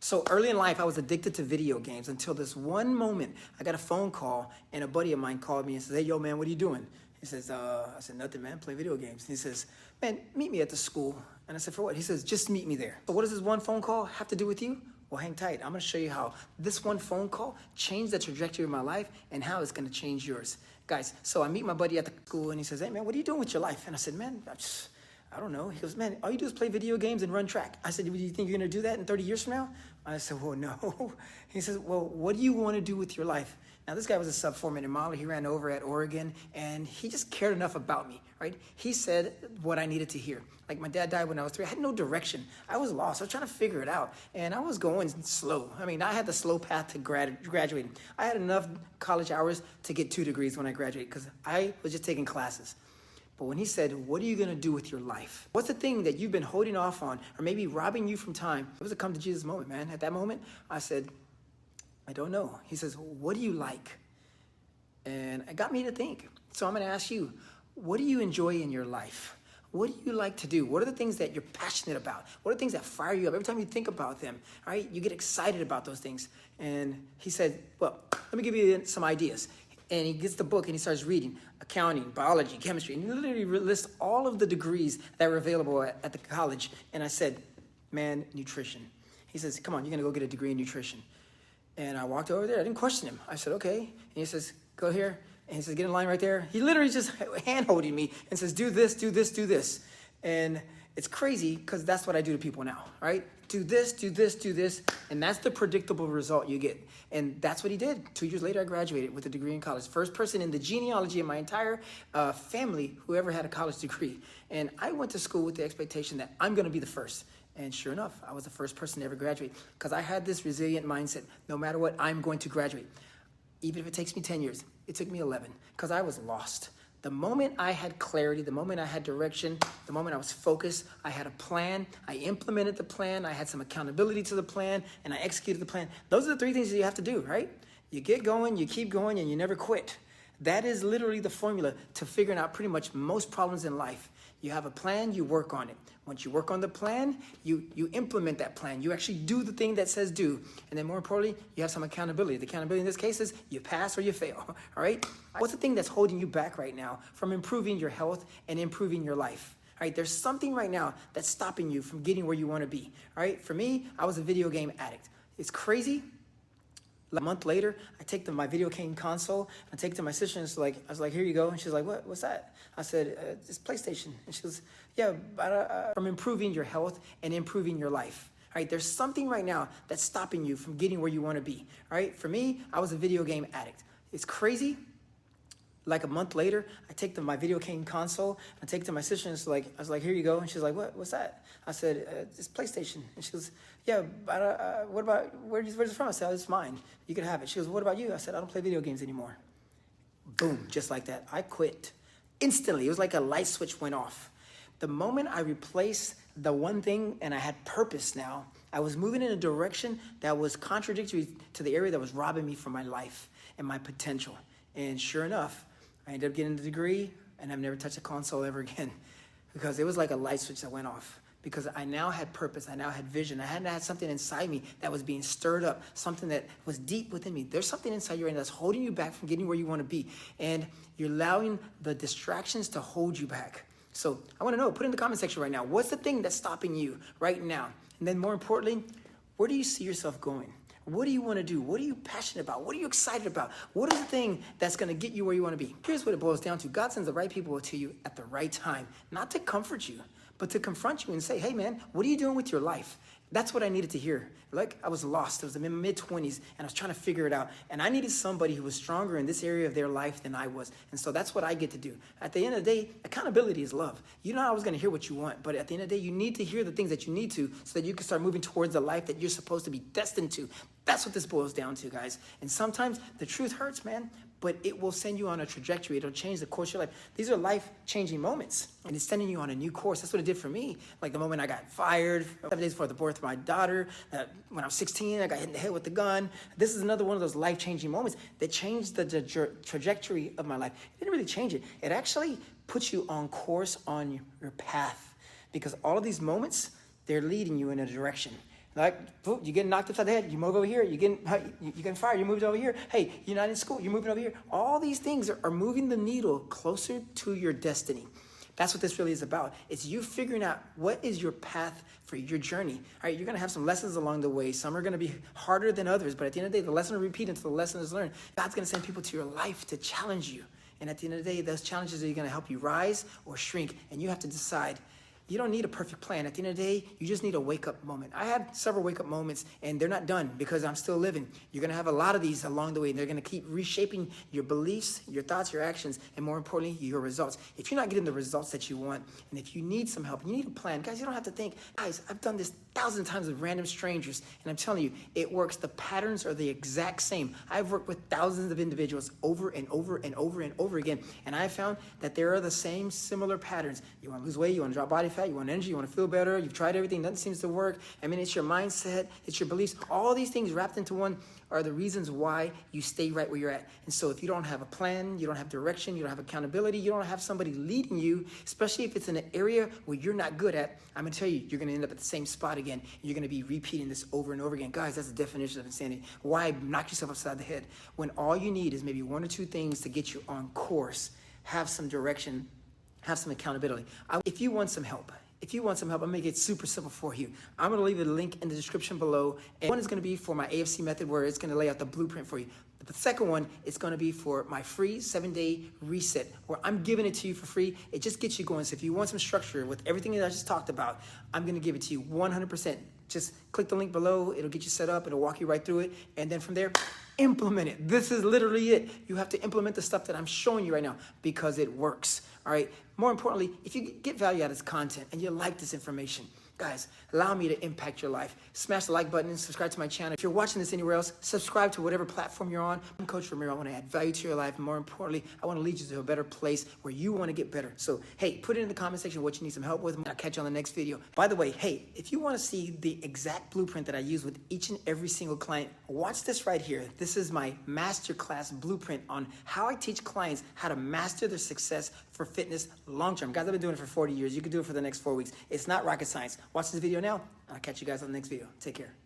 So early in life, I was addicted to video games until this one moment, I got a phone call and a buddy of mine called me and says, "Hey, yo, man, what are you doing?" He says, I said, "Nothing, man, play video games." He says, "Man, meet me at the school." And I said, "For what?" He says, "Just meet me there." So what does this one phone call have to do with you? Well, hang tight. I'm gonna show you how this one phone call changed the trajectory of my life and how it's gonna change yours. Guys, so I meet my buddy at the school and he says, "Hey, man, what are you doing with your life?" And I said, "Man, I don't know." He goes, "Man, all you do is play video games and run track." I said, "Do you think you're gonna do that in 30 years from now?" I said, "Well, no." He says, "Well, what do you wanna do with your life?" Now, this guy was a sub 4-minute miler. He ran over at Oregon, and he just cared enough about me, right? He said what I needed to hear. Like, my dad died when I was 3. I had no direction. I was lost. I was trying to figure it out, and I was going slow. I mean, I had the slow path to graduating. I had enough college hours to get 2 degrees when I graduated because I was just taking classes. But when he said, "What are you gonna do with your life? What's the thing that you've been holding off on or maybe robbing you from time?" It was a come to Jesus moment, man. At that moment, I said, "I don't know." He says, "What do you like?" And it got me to think. So I'm gonna ask you, what do you enjoy in your life? What do you like to do? What are the things that you're passionate about? What are the things that fire you up? Every time you think about them, right, you get excited about those things. And he said, "Well, let me give you some ideas." And he gets the book and he starts reading accounting, biology, chemistry, and he literally lists all of the degrees that were available at the college. And I said, "Man, nutrition." He says, "Come on, you're gonna go get a degree in nutrition." And I walked over there. I didn't question him. I said, "Okay." And he says, "Go here." And he says, "Get in line right there." He literally just hand-holding me and says, "Do this, do this, do this." And it's crazy because that's what I do to people now, right? Do this, do this, do this. And that's the predictable result you get. And that's what he did. 2 years later, I graduated with a degree in college. First person in the genealogy of my entire family who ever had a college degree. And I went to school with the expectation that I'm going to be the first. And sure enough, I was the first person to ever graduate because I had this resilient mindset. No matter what, I'm going to graduate. Even if it takes me 10 years, it took me 11 because I was lost. The moment I had clarity, the moment I had direction, the moment I was focused, I had a plan, I implemented the plan, I had some accountability to the plan, and I executed the plan. Those are the 3 things that you have to do, right? You get going, you keep going, and you never quit. That is literally the formula to figuring out pretty much most problems in life. You have a plan, you work on it. Once you work on the plan, you implement that plan. You actually do the thing that says do. And then more importantly, you have some accountability. The accountability in this case is you pass or you fail, all right? What's the thing that's holding you back right now from improving your health and improving your life? All right, there's something right now that's stopping you from getting where you want to be, all right? For me, I was a video game addict. It's crazy. A month later, I take my video game console, I take it to my sister, and I was like, "Here you go." And she's like, "What's that?" I said, "It's PlayStation." And she goes, "Yeah, from improving your health and improving your life. All right, there's something right now that's stopping you from getting where you want to be. All right, for me, I was a video game addict. It's crazy. Like a month later, I take my video game console, I take it to my sister, and I was like, "Here you go." And she's like, "What's that?" I said, "It's PlayStation." And she goes, "Yeah, what about, where's it from?" I said, "It's mine. You can have it." She goes, "What about you?" I said, "I don't play video games anymore." Boom, just like that. I quit. Instantly, it was like a light switch went off. The moment I replaced the one thing and I had purpose now, I was moving in a direction that was contradictory to the area that was robbing me from my life and my potential. And sure enough, I ended up getting the degree, and I've never touched a console ever again because it was like a light switch that went off because I now had purpose. I now had vision. I had something inside me that was being stirred up, something that was deep within me. There's something inside you right now that's holding you back from getting where you want to be, and you're allowing the distractions to hold you back. So I want to know, put in the comment section right now, what's the thing that's stopping you right now? And then more importantly, where do you see yourself going? What do you want to do? What are you passionate about? What are you excited about? What is the thing that's going to get you where you want to be? Here's what it boils down to. God sends the right people to you at the right time, not to comfort you, but to confront you and say, "Hey, man, what are you doing with your life?" That's what I needed to hear. Like, I was lost. I was in my mid-20s, and I was trying to figure it out. And I needed somebody who was stronger in this area of their life than I was. And so that's what I get to do. At the end of the day, accountability is love. You're not always going to hear what you want, but at the end of the day, you need to hear the things that you need to so that you can start moving towards the life that you're supposed to be destined to. That's what this boils down to, guys. And sometimes the truth hurts, man, but it will send you on a trajectory. It'll change the course of your life. These are life-changing moments, and it's sending you on a new course. That's what it did for me. Like the moment I got fired, 7 days before the birth of my daughter, when I was 16, I got hit in the head with the gun. This is another one of those life-changing moments that changed the trajectory of my life. It didn't really change it. It actually puts you on course on your path because all of these moments, they're leading you in a direction. Like, boom, you get knocked upside the head, you move over here. You get fired, you moved over here. Hey, you're not in school, you're moving over here. All these things are moving the needle closer to your destiny. That's what this really is about. It's you figuring out what is your path for your journey. All right, you're going to have some lessons along the way. Some are going to be harder than others, but at the end of the day, the lesson will repeat until the lesson is learned. God's going to send people to your life to challenge you. And at the end of the day, those challenges are going to help you rise or shrink, and you have to decide. You don't need a perfect plan. At the end of the day, you just need a wake-up moment. I had several wake-up moments, and they're not done because I'm still living. You're going to have a lot of these along the way, and they're going to keep reshaping your beliefs, your thoughts, your actions, and more importantly, your results. If you're not getting the results that you want, and if you need some help, you need a plan. Guys, you don't have to think, guys, I've done this thousands of times with random strangers, and I'm telling you, it works. The patterns are the exact same. I've worked with thousands of individuals over and over and over and over again, and I found that there are the same similar patterns. You want to lose weight, you want to drop body fat, you want energy, you want to feel better, you've tried everything, nothing seems to work. I mean, it's your mindset, it's your beliefs. All these things wrapped into one are the reasons why you stay right where you're at. And so if you don't have a plan, you don't have direction, you don't have accountability, you don't have somebody leading you, especially if it's in an area where you're not good at, I'm going to tell you, you're going to end up at the same spot again. You're going to be repeating this over and over again. Guys, that's the definition of insanity. Why knock yourself upside the head when all you need is maybe one or two things to get you on course, have some direction, have some accountability. If you want some help, I'll make it super simple for you. I'm going to leave a link in the description below. And one is going to be for my AFC method where it's going to lay out the blueprint for you. The second one is going to be for my free 7-day reset where I'm giving it to you for free. It just gets you going. So if you want some structure with everything that I just talked about, I'm going to give it to you 100%. Just click the link below. It'll get you set up. It'll walk you right through it. And then from there, implement it. This is literally it. You have to implement the stuff that I'm showing you right now because it works. All right. More importantly, if you get value out of this content and you like this information, guys, allow me to impact your life. Smash the like button and subscribe to my channel. If you're watching this anywhere else, subscribe to whatever platform you're on. I'm Coach Ramiro. I want to add value to your life. And more importantly, I want to lead you to a better place where you want to get better. So, hey, put it in the comment section what you need some help with. I'll catch you on the next video. By the way, hey, if you want to see the exact blueprint that I use with each and every single client, watch this right here. This is my Masterclass blueprint on how I teach clients how to master their success for fitness long-term. Guys, I've been doing it for 40 years. You can do it for the next 4 weeks. It's not rocket science. Watch this video now. I'll catch you guys on the next video. Take care.